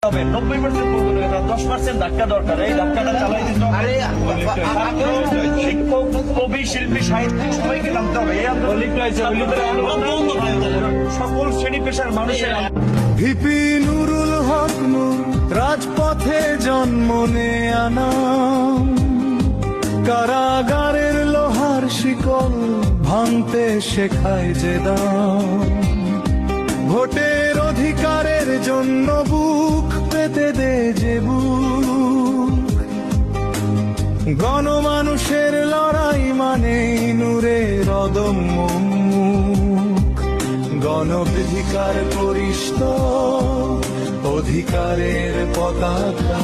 90% বলতে 10% ধাক্কা দরকার। এই ধাক্কাটা চালাই দিতে হবে। শিক্ষক, কবি, শিল্পী, সাহিত্যিক সবাইকে নামতে হবে। এই সকল শ্রেণী পেশার মানুষের ভিপি নুরুল হক নূর রাজপথে জন্ম নেয়ানা, কারাগারের লোহার শিকল ভাঙতে শেখায় যে দাম, ভোটের অধিকারের জন্য বুক পেতে দে যে বুক, গণমানুষের লড়াই মানে নূরের অদম্য মুখ, গণবিধিকার করিষ্ঠ অধিকারের পতাকা,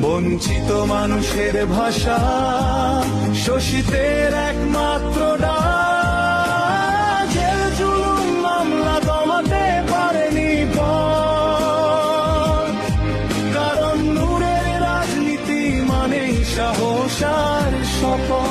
বঞ্চিত মানুষের ভাষা শোষিতের একমাত্র ডাক, জেল জুলুম মামলা দমাতে পারেনি পথ, কারণ নূরের রাজনীতি মানেই সাহস আর শপথ।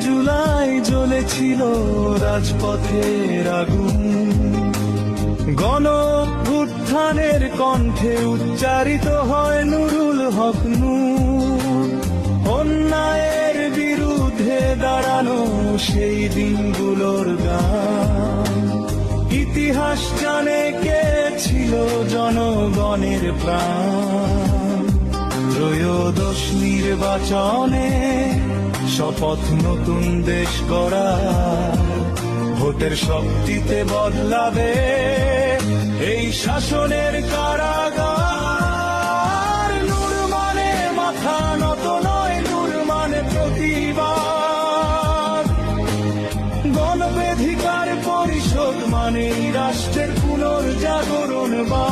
জুলাই জ্বলেছিল রাজপথের আগুন, গণ অভ্যুত্থানের কণ্ঠে উচ্চারিত হয় নুরুল হক নূর, অন্যায়ের বিরুদ্ধে দাঁড়ানো সেই দিনগুলোর গান, ইতিহাস জানে কে ছিল জনগণের প্রাণ, ত্রয়োদশ নির্বাচনে শপথ নতুন দেশ গড়া, ভোটের শক্তিতে বদলাবে এই শাসনের কারাগার, নূর মানে মাথা নত নয়, নূর মানে প্রতিবাদ, গণঅধিকার পরিষদ মানে রাষ্ট্রের পুনর্জাগরণ বা